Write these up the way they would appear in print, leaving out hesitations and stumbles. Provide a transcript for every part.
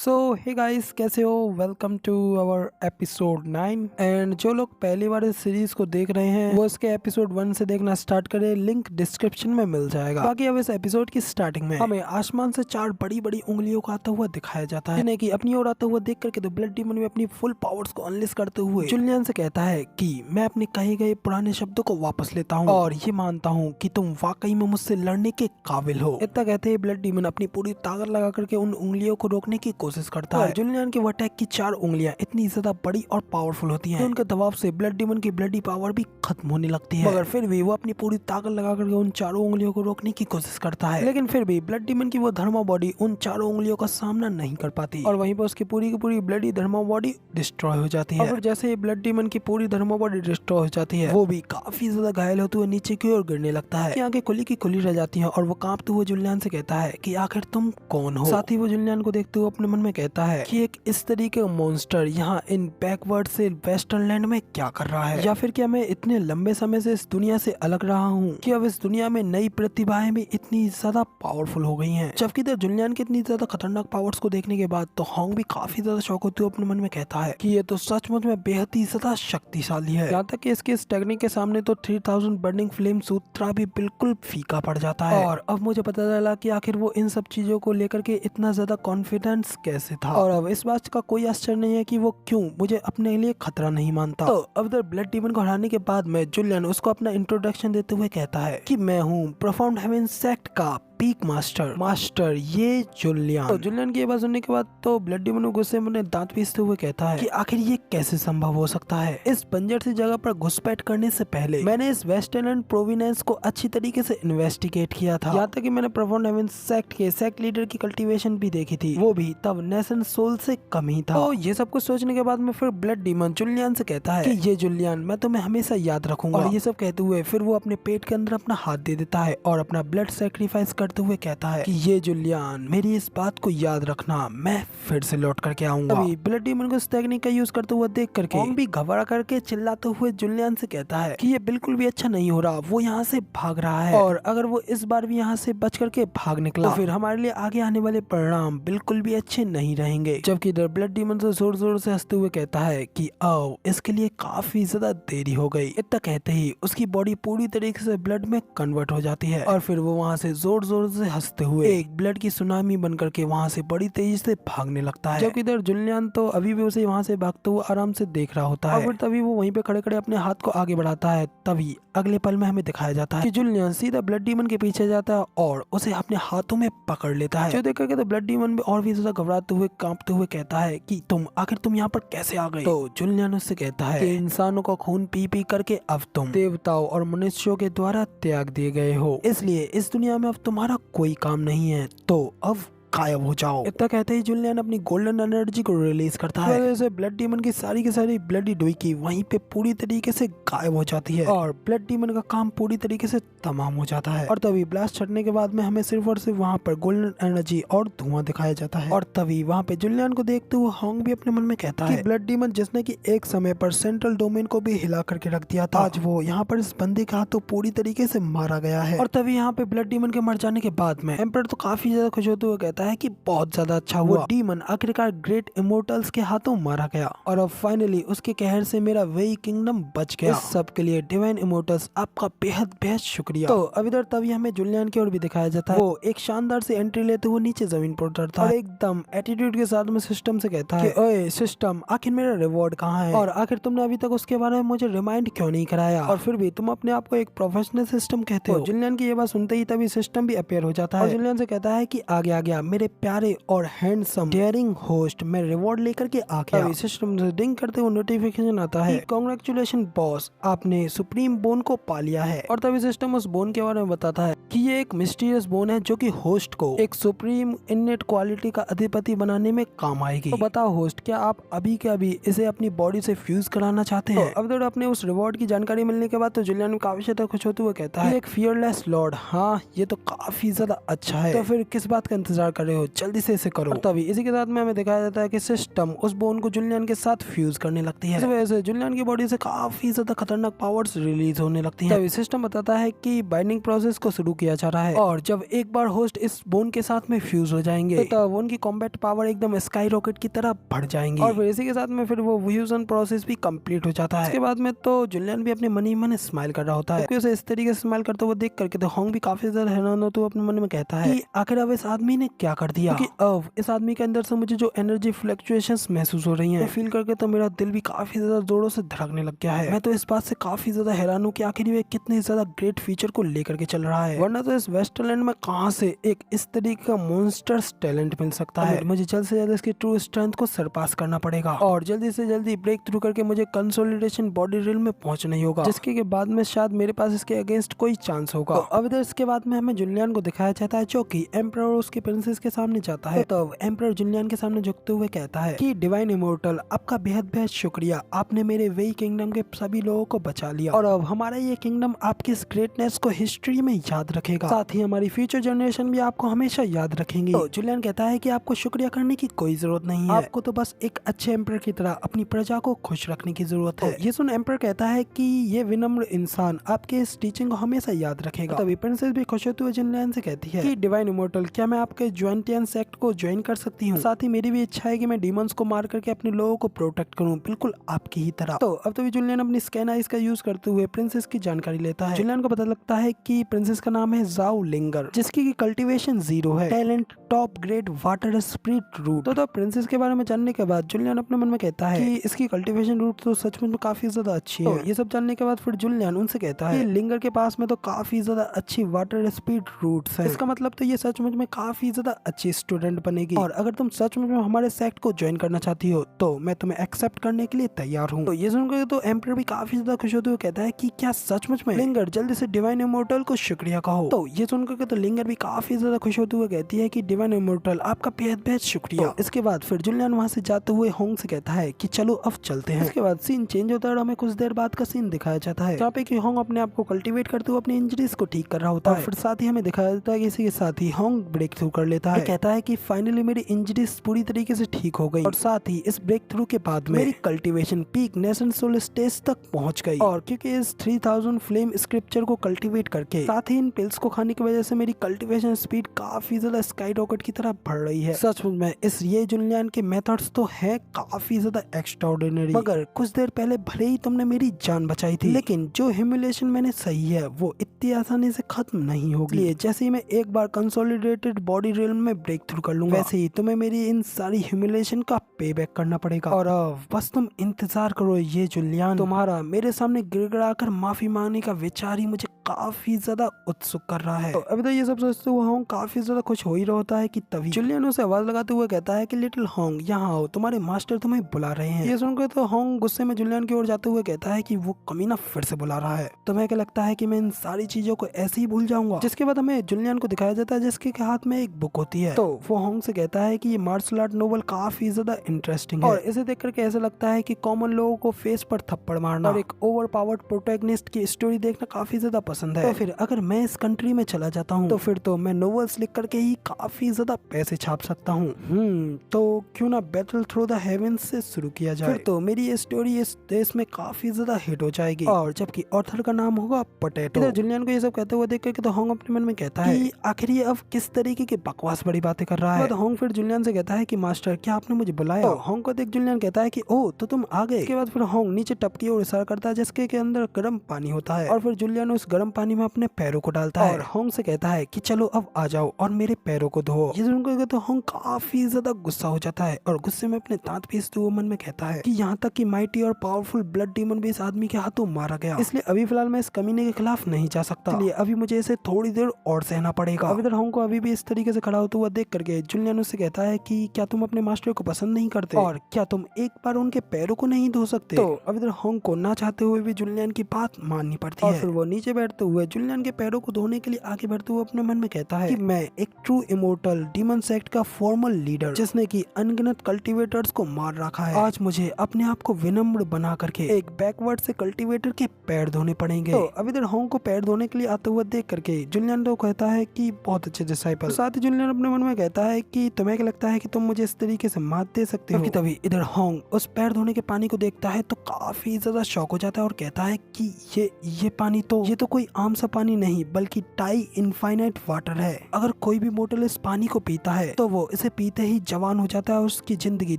सो हे guys, कैसे हो? Welcome to our episode 9। And जो लोग पहली बार इस सीरीज को देख रहे हैं वो इसके एपिसोड 1 से देखना स्टार्ट करें, लिंक डिस्क्रिप्शन में मिल जाएगा। बाकी अब इस एपिसोड की स्टार्टिंग में हमें आसमान से 4 बड़ी बड़ी उंगलियों का आता हुआ दिखाया जाता है, जिन्हें कि अपनी ओर आता हुआ देख करके तो ब्लड डीमन भी अपनी फुल पावर्स को अनलिस्ट करते हुए जुलियन से कहता है कि मैं अपने कहे गए पुराने शब्दों को वापस लेता हूँ और ये मानता हूँ कि तुम वाकई में मुझसे लड़ने के काबिल हो। इतना कहते ही ब्लड डीमन अपनी पूरी ताकत लगा करके उन उंगलियों को रोकने की कोशिश करता है। जुलियन के वो अटैक की 4 उंगलियां इतनी ज्यादा बड़ी और पावरफुल होती हैं कि उनके दबाव से ब्लड डीमन की ब्लडी पावर भी खत्म होने लगती है, मगर फिर भी वो अपनी पूरी ताकत लगा करके उन चारों उंगलियों को रोकने की कोशिश करता है। लेकिन फिर भी ब्लड डीमन की वो धर्मा बॉडी उन चारों उंगलियों का सामना नहीं कर पाती और वहीं पर उसकी पूरी की पूरी ब्लडी धर्मा बॉडी डिस्ट्रॉय हो जाती है। और जैसे ही ब्लड डीमन की पूरी धर्मा बॉडी डिस्ट्रॉय हो जाती है, वो भी काफी ज्यादा घायल होते हुए नीचे की ओर गिरने लगता है। आंखें खुली की खुली रह जाती हैं और वो कांपते हुए जुलियन से कहता है कि आखिर तुम कौन हो। साथ ही वो जुलियन को देखते हुए अपने मन में कहता है कि एक इस तरीके का मॉन्स्टर यहाँ इन बैकवर्ड से वेस्टर्न लैंड में क्या कर रहा है, या फिर क्या मैं इतने लंबे समय से इस दुनिया से अलग रहा हूँ कि अब इस दुनिया में नई प्रतिभाएं भी इतनी ज्यादा पावरफुल हो गई हैं। जबकि इधर जुलियन की इतनी ज्यादा खतरनाक पावर्स को देखने के बाद तो होंग भी काफी ज्यादा शौक होते हुए अपने मन में कहता है कि ये तो सचमुच में बेहद ही ज्यादा शक्तिशाली है। यहाँ तक कि इसके इस टेक्निक के सामने तो 3000 बर्निंग फ्लेम सूत्रा भी बिल्कुल फीका पड़ जाता है। और अब मुझे पता चला कि आखिर वो इन सब चीजों को लेकर के इतना ज्यादा कॉन्फिडेंस कैसे था, और अब इस बात का कोई आश्चर्य नहीं है कि वो क्यों मुझे अपने लिए खतरा नहीं मानता। तो अब इधर ब्लड डीमन को हराने के बाद में जुलियन उसको अपना इंट्रोडक्शन देते हुए कहता है कि मैं हूँ प्रोफाउंड हेवन सेक्ट का पीक मास्टर ये जुलियन। तो जुलियन की ये बात सुनने के बाद तो ब्लड डीमन गुस्से में दांत पीसते हुए कहता है कि आखिर ये कैसे संभव हो सकता है। इस बंजर सी जगह पर घुसपैठ करने से पहले मैंने इस वेस्टर्न प्रोविनेंस को अच्छी तरीके से इन्वेस्टिगेट किया था। यहाँ तक कि मैंने प्रोफाउंड हेवन सेक्ट के सेक्ट लीडर की कल्टीवेशन भी देखी थी, वो भी तब नेशन सोल से कम ही था। तो ये सब कुछ सोचने के बाद में फिर ब्लड डीमन जुलियन से कहता है कि ये जुलियन, मैं तुम्हें हमेशा याद रखूंगा। और ये सब कहते हुए फिर वो अपने पेट के अंदर अपना हाथ दे देता है और अपना ब्लड सेक्रीफाइस करते हुए कहता है कि ये जुलियन, मेरी इस बात को याद रखना, मैं फिर से लौट करके आऊंगा। अभी ब्लड डीमन को इस टेक्निक का यूज करते हुए देख करके होंग भी घबरा करके चिल्लाते हुए जुलियन से कहता है कि ये बिल्कुल भी अच्छा नहीं हो रहा, वो यहाँ से भाग रहा है और अगर वो इस बार भी यहाँ से बच करके भाग निकला तो फिर हमारे लिए आगे आने वाले परिणाम बिल्कुल भी अच्छे नहीं रहेंगे। जबकि इधर ब्लड डीमन से जोर जोर से हंसते हुए कहता है कि आओ, इसके लिए काफी ज्यादा देरी हो गई। इतना कहते ही उसकी बॉडी पूरी तरीके से ब्लड में कन्वर्ट हो जाती है और फिर वो वहाँ से जोर जोर से हंसते हुए एक ब्लड की सुनामी बन करके वहाँ से बड़ी तेजी से भागने लगता है। जबकि इधर जुलियन तो अभी भी उसे वहाँ से भागते हुए आराम से देख रहा होता है और फिर तभी वो वहीं पे खड़े खड़े अपने हाथ को आगे बढ़ाता है। तभी अगले पल में हमें दिखाया जाता है कि जुलियन सीधा ब्लड डीमन के पीछे जाता है और उसे अपने हाथों में पकड़ लेता है। जो देख करके तो ब्लड डीमन भी और भी ज्यादा घबराते हुए कांपते हुए कहता है कि तुम यहाँ पर कैसे आ गए। तो जुलियन उससे कहता है कि इंसानों का खून पी पी करके अब तुम देवताओं और मनुष्यों के द्वारा त्याग दिए गए हो, इसलिए इस दुनिया में अब तुम्हारा कोई काम नहीं है, तो अब गायब हो जाओ। इतना कहते ही जुलियन अपनी गोल्डन एनर्जी को रिलीज करता है। वजह से ब्लड डीमन की सारी ब्लडी डुईकी वहीं पे पूरी तरीके से गायब हो जाती है और ब्लड डीमन का काम पूरी तरीके से तमाम हो जाता है। और तभी ब्लास्ट छटने के बाद में हमें सिर्फ और सिर्फ वहाँ पर गोल्डन एनर्जी और धुआं दिखाया जाता है। और तभी वहाँ पे जुलियन को देखते हुए होंग भी अपने मन में कहता है कि ब्लड डीमन जिसने की एक समय पर सेंट्रल डोमेन को भी हिला करके रख दिया था, आज वो यहाँ पर इस बंदे के हाथों पूरी तरीके से मारा गया है। और तभी यहाँ पे ब्लड डीमन के मर जाने के बाद में एम्परर तो काफी ज्यादा खुश होते हुए कहता है कि बहुत ज्यादा अच्छा हुआ, वो डीमन आखिरकार ग्रेट इमोर्टल्स के हाथों मारा गया और अब फाइनली उसके कहर से मेरा वही किंगडम बच गया। इस सब के लिए डिवाइन इमोर्टल्स आपका बेहद बेहद शुक्रिया। तो अब इधर तभी हमें जुलियन की ओर भी दिखाया जाता है। वो एक शानदार से एंट्री लेते हुए नीचे जमीन पर उतरता है और एकदम एटीट्यूड के साथ में सिस्टम से कहता है कि ओए सिस्टम, आखिर मेरा रिवॉर्ड कहाँ है और आखिर तुमने अभी तक उसके बारे में मुझे रिमाइंड क्यों नहीं कराया, और फिर भी तुम अपने आप को एक प्रोफेशनल सिस्टम कहते हो। जुलियन की ये बात सुनते ही तभी सिस्टम भी अपीयर हो जाता है और जुलियन से कहता है कि आगे आ गया मेरे प्यारे और हैंडसम डेयरिंग होस्ट, मैं रिवॉर्ड लेकर के आ गया। सिस्टम से डिंग करते हुए नोटिफिकेशन आता है, कांग्रेचुलेशन बॉस, आपने सुप्रीम बोन को पा लिया है। और तभी सिस्टम उस बोन के बारे में बताता है कि ये एक मिस्टीरियस बोन है जो कि होस्ट को एक सुप्रीम इननेट क्वालिटी का अधिपति बनाने में काम आएगी। तो बताओ होस्ट, क्या आप अभी के अभी इसे अपनी बॉडी से फ्यूज कराना चाहते हैं? अब तो अपने उस रिवॉर्ड की जानकारी मिलने के बाद तो जुलियन काफी ज्यादा खुश होते हुए कहता है एक फियरलेस लॉर्ड, हाँ ये तो काफी ज्यादा अच्छा है, तो फिर किस बात का इंतजार कर रहे हो, जल्दी से इसे करो। तभी इसी के साथ में हमें दिखाया जाता है कि सिस्टम उस बोन को जुलियन के साथ फ्यूज करने लगती है। इस वजह से जुलियन की बॉडी से काफी ज्यादा खतरनाक पावर्स रिलीज होने लगती हैं। तभी सिस्टम बताता है कि बाइंडिंग प्रोसेस को शुरू किया जा रहा है और जब एक बार होस्ट इस बोन के साथ में फ्यूज हो जाएंगे तो उनकी कॉम्बैट पावर एकदम स्काई रॉकेट की तरह बढ़ जाएंगी और फिर इसी के साथ में फिर वो फ्यूजन प्रोसेस भी कंप्लीट हो जाता है। इसके बाद में तो जुलियन भी अपने मन ही मन स्माइल कर रहा होता है। उसे इस तरीके से स्माइल करते हुए देख करके तो होंग भी काफी ज्यादा हैरान होते हुए अपने मन में कहता है कि आखिर अब इस आदमी ने क्या कर दिया, क्योंकि अब इस आदमी के अंदर से मुझे जो एनर्जी फ्लक्चुएशंस महसूस हो रही हैं, फील करके तो मेरा दिल भी काफी ज्यादा जोरों से धड़कने लग गया है। मैं तो इस बात से काफी ज्यादा हैरान हूँ कि आखिर ये कितने ज्यादा ग्रेट फीचर को लेकर के चल रहा है, वरना तो इस वेस्टलैंड में कहाँ से एक इस तरीके का मॉन्स्टर्स टैलेंट मिल सकता है। मुझे जल्द से जल्द इसकी ट्रू स्ट्रेंथ को सरपास करना पड़ेगा और जल्दी से जल्दी ब्रेक थ्रू करके मुझे कंसोलिडेशन बॉडी रिल्म में पहुंचना ही होगा, जिसके के बाद में शायद मेरे पास इसके अगेंस्ट कोई चांस होगा। तो अब इधर इसके बाद में हमें जुलियन को दिखाया जाता है जो कि एम्परर और उसके प्रिंसेस के सामने जाता है। तो एम्परर जुलियन के सामने झुकते हुए कहता है कि डिवाइन इमोर्टल, आपका बेहद बेहद शुक्रिया, आपने मेरे वेई किंगडम के सभी लोगों को बचा लिया और अब हमारा ये किंगडम आपकी इस ग्रेटनेस को हिस्ट्री में याद रखेगा, साथ ही हमारी फ्यूचर जनरेशन भी आपको हमेशा याद रखेंगे। तो जुलियन कहता है कि आपको शुक्रिया करने की कोई जरूरत नहीं है, आपको तो बस एक अच्छे एम्परर की तरह अपनी प्रजा को खुश रखने की जरूरत है। ये सुन एम्परर कहता है कि ये विनम्र इंसान आपके इस टीचिंग को हमेशा याद रखेगा। तभी प्रिंसेस भी खुश होते हुए जुलियन से कहती है कि डिवाइन इमोर्टल, क्या मैं आपके ज्वाइंटियन सेक्ट को ज्वाइन कर सकती हूँ? साथ ही मेरी भी इच्छा है कि मैं डीमंस को मार करके अपने लोगों को प्रोटेक्ट करूँ, बिल्कुल आपकी ही तरह। तो अब तभी जुलियन अपनी स्कैन आइज का यूज करते हुए प्रिंसेस की जानकारी लेता है। जुलियन को पता लगता है कि प्रिंसेस का नाम है जाओ लिंगर, जिसकी कल्टीवेशन 0 है, talent top grade water spirit root. तो प्रिंसेस के बारे में जानने के बाद जुलियन अपने मन में कहता है कि इसकी कल्टीवेशन रूट तो सचमुच में काफी ज्यादा अच्छी है। ये सब जानने के बाद फिर जुलियन उनसे कहता है कि लिंगर के पास में तो काफी ज्यादा अच्छी वाटर स्पीड रूट्स हैं। इसका मतलब तो ये सचमुच में काफी ज्यादा अच्छी स्टूडेंट बनेगी और अगर तुम सचमुच में हमारे सेक्ट को ज्वाइन करना चाहती हो तो मैं तुम्हें एक्सेप्ट करने के लिए तैयार हूँ। तो ये सुनकर तो एम्परर भी काफी ज्यादा खुश होते हुए कहता है कि क्या सचमुच में? लिंगर, जल्दी से डिवाइन इमोर्टल को शुक्रिया कहो। तो ये सुनकर तो लिंगर भी काफी ज्यादा खुश होते हुए कहती है कि डिवाइन इमोर्टल, आपका बेहद बेहद शुक्रिया। तो इसके बाद फिर जुलियन वहाँ से जाते हुए होंग से कहता है कि चलो अब चलते हैं। इसके बाद सीन चेंज होता है और हमें कुछ देर बाद का सीन दिखाया जाता है जहाँ पे कि होंग अपने आप को कल्टीवेट करते हुए अपनी इंजरीज को ठीक कर रहा होता है। फिर साथ ही हमें दिखाया जाता है कि इसी के साथ ही होंग ब्रेक थ्रू कर लेता है, कहता है कि फाइनली मेरी इंजरीज पूरी तरीके से ठीक हो गई और साथ ही इस ब्रेक थ्रू के बाद में मेरी cultivation peak nascent soul stage तक पहुंच गई और क्योंकि इस 3000 फ्लेम स्क्रिप्चर को कल्टीवेट करके साथ ही इन पिल्स को खाने की वजह से मेरी कल्टीवेशन स्पीड काफी ज्यादा स्काई रॉकेट की तरह बढ़ रही है। सचमुच में इस ये जुलियन के मेथड्स तो है काफी ज्यादा एक्स्ट्राऑर्डिनरी, मगर कुछ देर पहले भले ही तुमने मेरी जान बचाई थी, लेकिन जो ह्यूमिलेशन मैंने सही है वो इतनी आसानी से खत्म नहीं होगी। जैसे ही मैं एक बार कंसोलिडेटेड बॉडी रिल्म में ब्रेक थ्रू कर लूंगा, वैसे ही तुम्हें मेरी इन सारी ह्यूमिलेशन का पे बैक करना पड़ेगा और बस तुम इंतजार करो। ये जुलियन, तुम्हारा मेरे सामने गिड़गिड़ा कर माफी मांगने का विचार ही मुझे काफी ज्यादा उत्सुक कर रहा है। तो अभी तो ये सब सोचते हुए होंग काफी ज्यादा खुश हो ही रहा होता है कि तभी जुलियन उसे आवाज लगाते हुए कहता है कि लिटिल होंग, यहाँ आओ, तुम्हारे मास्टर तुम्हें बुला रहे हैं। ये सुनकर तो होंग गुस्से में जुलियन की ओर जाते हुए कहता है कि वो कमीना फिर से बुला रहा है। तुम्हें क्या लगता है कि मैं इन सारी चीजों को ऐसे ही भूल जाऊंगा? जिसके बाद हमें जुलियन को दिखाया जाता है जिसके हाथ में एक बुक होती है। तो वो होंग से कहता है कि ये मार्शल आर्ट नोवेल काफी ज्यादा इंटरेस्टिंग है और इसे देख करके ऐसा लगता है कि कॉमन लोगों को फेस पर थप्पड़ मारना और एक ओवर पावर्ड प्रोटैगनिस्ट की स्टोरी देखना काफी ज्यादा पसंद है। तो फिर अगर मैं इस कंट्री में चला जाता हूँ तो फिर तो मैं नोवेल्स लिख करके ही काफी ज्यादा पैसे छाप सकता हूँ। तो क्यों ना बैटल थ्रू द हेवेंस से शुरू किया जाए, फिर तो मेरी ये स्टोरी इस देश में काफी ज्यादा हिट हो जाएगी और जबकि ऑथर का नाम होगा पोटैटो। इधर जुलियन को ये सब कहते हुए देख करके तो होंग अपने मन में कहता है कि आखिर ये अब किस तरीके की बकवास बड़ी बातें कर रहा है। तो होंग फिर जुलियन से कहता है कि मास्टर, क्या आपने मुझे बुलाया? तो होंग को देख जुलियन कहता है कि ओह, तो तुम आ गए। इसके बाद फिर होंग नीचे टप की ओर इशारा करता है जिसके के अंदर गर्म पानी होता है और फिर जुलियन उस गर्म पानी में अपने पैरों को डालता है और होंग से कहता है कि चलो अब आ जाओ और मेरे पैरों को धो। ये सुनकर तो होंग काफी ज्यादा गुस्सा हो जाता है और गुस्से में अपने दांत पीसते हुए मन में कहता है कि यहाँ तक कि माइटी और पावरफुल ब्लड डीमन भी इस आदमी के हाथों मारा गया, इसलिए अभी फिलहाल मैं इस कमीने के खिलाफ नहीं जा सकता, इसलिए अभी मुझे इसे थोड़ी देर और सहना पड़ेगा। अब इधर होंग को अभी भी इस तरीके से खड़ा होता हुआ देख करके जुलियन उससे कहता है कि क्या तुम अपने मास्टर को पसंद नहीं करते और क्या तुम एक बार उनके पैरों को नहीं धो सकते? तो अब इधर होंग को ना चाहते हुए भी जुलियन की बात माननी पड़ती है और फिर वो नीचे बैठते हुए जुलियन के पैरों को धोने के लिए आगे बढ़ते हुए अपने मन में कहता है कि मैं एक ट्रू इमोर्टल डीमन सेक्ट का फॉर्मल लीडर जिसने की अनगिनत कल्टीवेटर्स को मार रखा है, आज मुझे अपने आप को विनम्र बना करके एक बैकवर्ड से कल्टीवेटर के पैर धोने पड़ेंगे। तो अब इधर होंग को पैर धोने के लिए आते हुए देख करके जुलियन तो कहता है कि बहुत अच्छे डिसाइपल। साथ ही जुलियन अपने मन में कहता है कि तुम्हें क्या लगता है कि तुम मुझे इस तरीके से मात दे सकते हो? तभी इधर होंग उस पैर धोने के पानी को देखता है तो काफी ज्यादा शॉक हो जाता है और कहता है कि ये पानी तो ये तो कोई आम सा पानी नहीं बल्कि टाई इनफाइनाइट वाटर है। अगर कोई भी मोटल इस पानी को पीता है तो वो इसे पीते ही जवान हो जाता है और उसकी जिंदगी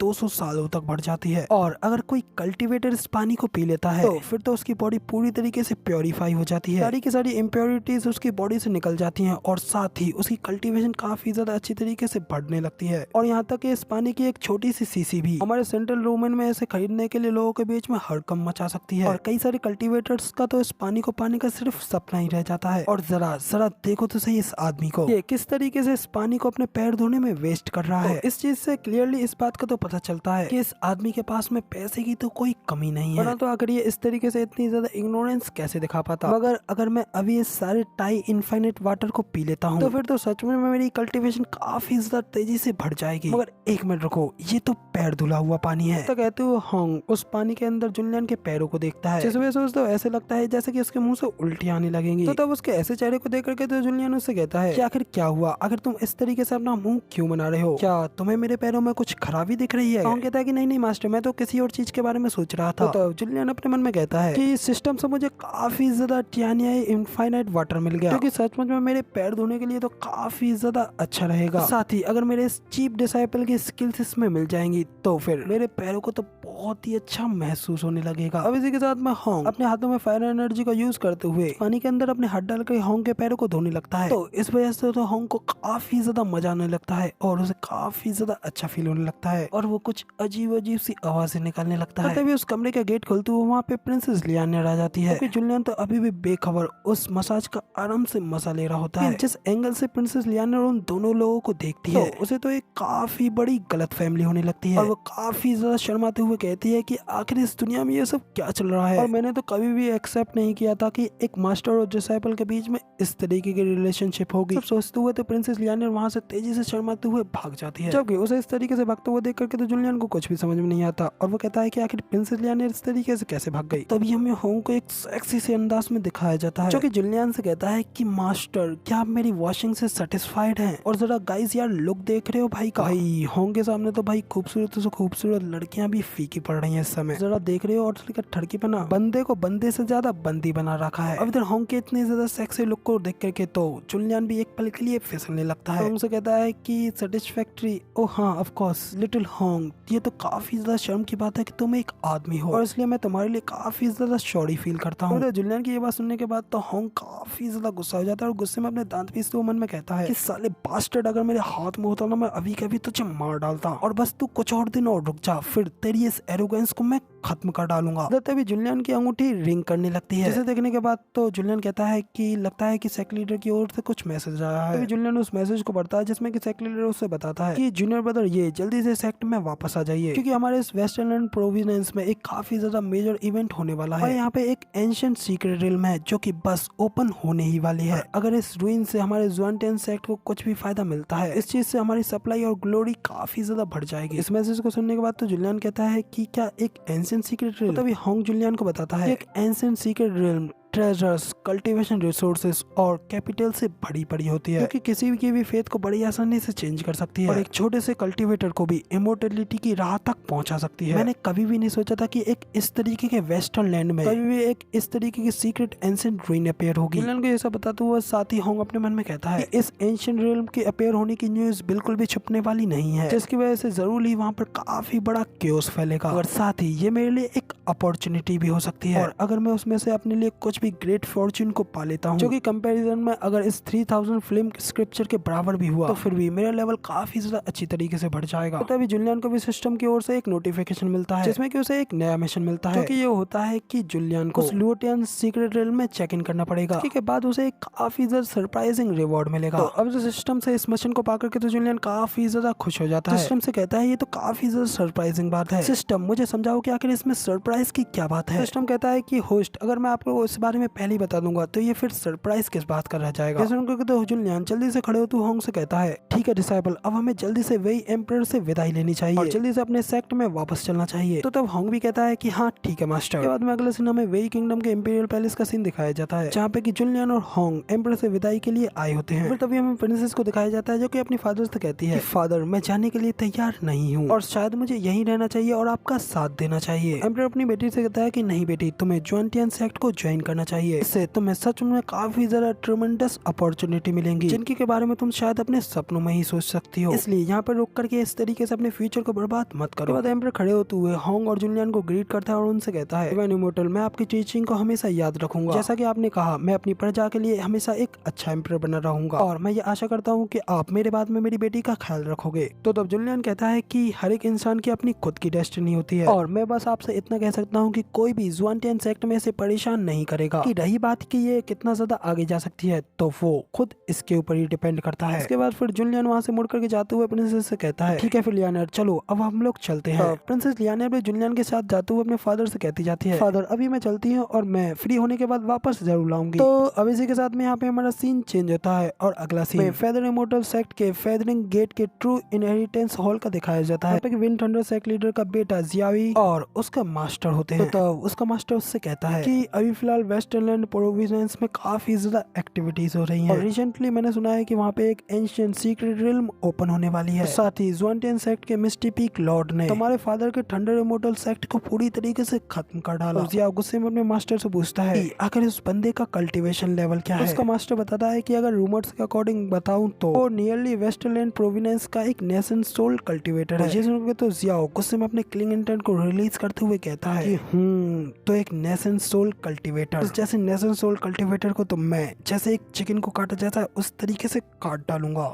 200 सालों तक बढ़ जाती है। और अगर कोई कल्टीवेटर इस पानी को पी लेता है तो फिर तो उसकी बॉडी पूरी तरीके से प्योरीफाई हो जाती है, सारी की सारी इम्प्योरिटीज उसकी बॉडी से निकल जाती हैं और साथ ही उसकी कल्टीवेशन काफी ज्यादा अच्छी तरीके से बढ़ने लगती है। और यहाँ तक इस पानी की एक छोटी सी सीसी भी हमारे सेंट्रल रोमन में इसे खरीदने के लिए लोगों के बीच में हड़कंप मचा सकती है। और कई सारे कल्टीवेटर्स का तो इस पानी को पाने का सिर्फ सपना ही रह जाता है। और जरा जरा देखो तो सही इस आदमी को, ये किस तरीके से इस पानी को अपने पैर धोने में वेस्ट कर रहा है। इस चीज से क्लियरली इस बात का तो पता चलता है कि इस आदमी के पास में पैसे की तो कोई कमी नहीं है, तो अगर ये इस तरीके से इतनी ज्यादा इग्नोरेंस कैसे दिखा पाता। मगर अगर मैं अभी इस सारे टाई इनफाइनाइट वाटर को पी लेता हूँ तो फिर तो सच में मेरी कल्टीवेशन काफी ज्यादा तेजी से बढ़ जाएगी। मगर एक मिनट रुको, ये तो पैर धुला हुआ पानी है। तो कहते हुए होंग उस पानी के अंदर जुलियन के पैरों को देखता है, जिस वजह से उसको ऐसे लगता है जैसे कि उसके मुंह से उल्टी आने लगेंगी। तो तब उसके ऐसे चेहरे को देख करके तो जुलियन उससे कहता है कि आखिर क्या हुआ, आखिर तुम इस तरीके से अपना मुंह क्यों बना रहे हो, क्या तुम्हें मेरे पैरों में कुछ खराबी दिख रही है? होंग कहता है कि नहीं मास्टर, मैं तो किसी और चीज के बारे में सोच रहा था। तो जुलियन अपने मन में कहता है कि सिस्टम से मुझे काफी ज्यादा टियानियाई इनफाइनाइट वाटर मिल गया, क्योंकि सचमुच में मेरे पैर धोने के लिए तो काफी ज्यादा अच्छा रहेगा। साथ ही अगर मेरे इस चीप डिसाइपल की स्किल्स इसमें मिल जाएंगी तो फिर मेरे पैरों को तो बहुत ही अच्छा महसूस होने लगेगा। अब इसी के साथ में होंग अपने हाथों में फायर एनर्जी का यूज करते हुए पानी के अंदर अपने हाथ डालकर होंग के पैरों को धोने लगता है। तो इस वजह से तो होंग को काफी ज्यादा मजा आने लगता है और उसे काफी ज्यादा अच्छा फील होने लगता है और वो कुछ अजीब अजीब सी आवाजें निकालने लगता है। तभी उस कमरे का गेट खुलते हुए वहाँ पे प्रिंसेस लियान आ जाती है, क्योंकि जुलियन तो अभी भी बेखबर उस मसाज का आराम से मजा ले रहा होता है। जिस एंगल से प्रिंसेस लियान उन दोनों लोगों को देखती है उसे तो एक काफी बड़ी गलत फैमिली होने लगती है और वो काफी ज्यादा शर्माते हुए कहती है कि आखिर इस दुनिया में ये सब क्या चल रहा है, और मैंने तो कभी भी एक्सेप्ट नहीं किया था कि एक मास्टर और डिसाइपल के बीच में इस तरीके की रिलेशनशिप होगी। सब सोचते हुए तो प्रिंसेस लियान वहाँ से तेजी से शर्माते हुए भाग जाती है, जबकि उसे इस तरीके से भागते हुए देख करके तो जुलियन को कुछ भी समझ में नहीं आता और वो कहता है कि आखिर प्रिंसेस लियान इस तरीके से कैसे भाग गई। तभी हमें होंग को एक सेक्सी से अंदाज में दिखाया जाता है, जो कि जुलियन से कहता है कि मास्टर क्या आप मेरी वॉशिंग से सेटिस्फाइड हैं? और जरा गाइस यार लुक देख रहे हो भाई का, भाई होंग के सामने तो भाई खूबसूरत से खूबसूरत लड़कियां भी फीकी पड़ रही हैं इस समय, जरा देख रहे हो। और ठड़की बना बंदे को बंदे से ज्यादा बंदी बना रखा है। अब इधर होंग के इतने ज्यादा सेक्सी लुक को देख करके तो जुलियन भी एक पल के लिए फिसलने लगता है। होंग से कहता है कि सेटिस्फैक्टरी, ओ हाँ ऑफ कोर्स लिटिल होंग, ये तो काफी ज्यादा शर्म की बात है कि तुम एक आदमी हो और इसलिए मैं तुम्हारे लिए काफी ज्यादा सॉरी फील करता हूँ। जुलियन की ये बात सुनने के बाद तो होंग काफी ज्यादा गुस्सा हो जाता है और गुस्से में अपने दांत पीसते हुए मन में कहता है कि साले बास्टर्ड, अगर मेरे हाथ में होता ना मैं अभी कभी तुझे मार डालता, और बस तू कुछ और दिन और रुक जा, फिर तेरी इस एरोगेंस को मैं खत्म कर डालूंगा। तभी जुलियन की अंगूठी रिंग करने लगती है, जिसे देखने के बाद तो जुलियन कहता है कि लगता है कि सेक्रेटरी लीडर की ओर से कुछ मैसेज आया है। तभी जुलियन उस मैसेज को पढ़ता है जिसमें कि सेक्रेटरी लीडर उससे बताता है कि जूनियर ब्रदर ये जल्दी से सेक्ट में वापस आ जाइए, क्योंकि हमारे इस वेस्टर्न प्रोविडेंस में एक काफी ज्यादा मेजर इवेंट होने वाला है और यहाँ पे एक एंशिएंट सीक्रेट रिल्म है जो कि बस ओपन होने ही वाली है। अगर इस रूइन से हमारे जुआनटेन सेक्ट को कुछ भी फायदा मिलता है, इस चीज से हमारी सप्लाई और ग्लोरी काफी ज्यादा बढ़ जाएगी। इस मैसेज को सुनने के बाद तो जुलियन कहता है कि क्या एक एंशिएंट सीक्रेट रिल्म, तभी होंग जुलियन को बताता है एक ancient secret realm treasures, cultivation resources और कैपिटल से भरी पड़ी होती है, क्योंकि किसी की भी फेथ को बड़ी आसानी से चेंज कर सकती है और एक छोटे से कल्टीवेटर को भी इमोर्टलिटी की राह तक पहुंचा सकती है। मैंने कभी भी नहीं सोचा था कि एक इस तरीके के वेस्टर्न लैंड में कभी भी एक इस तरीके की सीक्रेट एंशिएंट रूइन अपेयर होगी। विलन को ये सब बताते हुए साथ ही होंग अपने मन में कहता है कि इस एंशिएंट रिल्म के अपेयर होने की न्यूज बिल्कुल भी छुपने वाली नहीं है, जिसकी वजह से जरूर ही वहाँ पर काफी बड़ा क्योस फैलेगा और साथ ही ये मेरे लिए एक अपॉर्चुनिटी भी हो सकती है, और अगर मैं उसमें से अपने लिए कुछ भी ग्रेट फॉर्चून को पा लेता हूँ, जो कि कंपैरिजन में अगर इस 3000 फिल्म स्क्रिप्चर के बराबर भी हुआ तो फिर भी मेरा लेवल काफी ज्यादा अच्छी तरीके से बढ़ जाएगा। तो तभी जुलियन को भी सिस्टम की ओर से एक नोटिफिकेशन मिलता है जिसमें कि उसे एक नया मिशन मिलता है, जो कि ये होता है कि जुलियन को लुटियन सीक्रेट रिल्म में चेक इन करना पड़ेगा, उसके बाद उसे एक काफी ज्यादा सरप्राइजिंग रिवॉर्ड मिलेगा। तो अब सिस्टम से इस मिशन को पाकर के तो जुलियन काफी ज्यादा खुश हो जाता है। सिस्टम से कहता है ये तो काफी ज्यादा सरप्राइजिंग बात है, सिस्टम मुझे समझाओ कि आखिर इसमें सरप्राइज सरप्राइज की क्या बात है। सिस्टम कहता है कि होस्ट, अगर मैं आपको इस बारे में पहले ही बता दूंगा तो ये फिर सरप्राइज किस बात का रह जाएगा। तो जुलियन जल्दी से खड़े होते होंग से कहता है, ठीक है डिसाइपल, अब हमें जल्दी से वही एम्परर से विदाई लेनी चाहिए और जल्दी से अपने सेक्ट में वापस चलना चाहिए। तो तब होंग भी कहता है कि हाँ ठीक है मास्टर। उसके बाद में अगले सीन हमें वही किंगडम के इंपीरियल पैलेस का सीन दिखाया जाता है जहाँ पे कि जुलियन और होंग एम्परर से विदाई के लिए आए होते हैं। फिर तभी हमें प्रिंसेस को दिखाया जाता है जो कि अपनी फादर से कहती है, फादर मैं जाने के लिए तैयार नहीं हूँ और शायद मुझे यहीं रहना चाहिए और आपका साथ देना चाहिए। एम्परर अपनी बेटी से कहता है कि नहीं बेटी, तुम्हें जुआनटियन सेक्ट को ज्वाइन करना चाहिए, इससे तुम्हें सच में काफी ज्यादा ट्रेमेंडस अपॉर्चुनिटी मिलेंगी जिनकी के बारे में तुम शायद अपने सपनों में ही सोच सकती हो, इसलिए यहाँ पर रुक करके इस तरीके से अपने फ्यूचर को बर्बाद मत करो। बाद एम्परर खड़े होते हुए होंग और जुलियन को ग्रीट करता है और उनसे कहता है, डिवाइन इमॉर्टल, मैं आपकी टीचिंग को हमेशा याद रखूंगा, जैसा कि आपने कहा मैं अपनी प्रजा के लिए हमेशा एक अच्छा एम्परर बना रहूंगा और मैं ये आशा करता हूँ कि आप मेरे बाद में मेरी बेटी का ख्याल रखोगे। तो तब जुलियन कहता है कि हर एक इंसान की अपनी खुद की डेस्टिनी होती है और मैं बस आपसे इतना कह सकता हूँ कि कोई भी जुआनटियन सेक्ट में से परेशान नहीं करेगा। कि रही बात कि ये कितना ज्यादा आगे जा सकती है तो वो खुद इसके ऊपर ही डिपेंड करता है। इसके बाद फिर जुलियन वहाँ से मुड़ करके जाते हुए प्रिंसेस से कहता है, ठीक है फिर लियानर, चलो अब हम लोग चलते हैं। प्रिंसेस लियानर भी जुलियन के साथ जाते हुए अपने फादर से कहती जाती है, फादर अभी मैं चलती हूँ और मैं फ्री होने के बाद वापस जरूर लाऊंगी। तो अब इसी के साथ में यहाँ पे हमारा सीन चेंज होता है और अगला सीन फेदर इमॉर्टल सेक्ट के फेदरिंग गेट के ट्रू इनहेरिटेंस हॉल का दिखाया जाता है। विंड थंडर सेक्ट लीडर का बेटा जियावी और उसका मास्टर होते हैं। तो उसका मास्टर उससे कहता है कि अभी फिलहाल वेस्टर्नलैंड प्रोविंस में काफी ज्यादा एक्टिविटीज हो रही हैं और रिसेंटली मैंने सुना है कि वहाँ पे एक एंशिएंट सीक्रेट रिल्म ओपन होने वाली है। साथ ही जुआनटियन सेक्ट के मिस्टी पीक लॉर्ड ने हमारे फादर के थंडर इमॉर्टल सेक्ट को पूरी तरीके से खत्म कर डाला। जिया गुस्से में अपने मास्टर से पूछता है कि आखिर इस बंदे का कल्टीवेशन लेवल क्या है। उसका मास्टर बताता है कि अगर रूमर्स के अकॉर्डिंग बताऊं तो वो नियरली वेस्टर्नलैंड प्रोविंस का एक नेशन सोल कल्टीवेटर है। ये सुनकर तो जियाओ गुस्से में अपने क्लिंग इंटेंट को रिलीज करते हुए कहता है कि तो एक नेशन सोल कल्टीवेटर, जैसे नेशन सोल कल्टीवेटर को तो मैं जैसे एक चिकन को काटा जाता है उस तरीके से काट डालूंगा।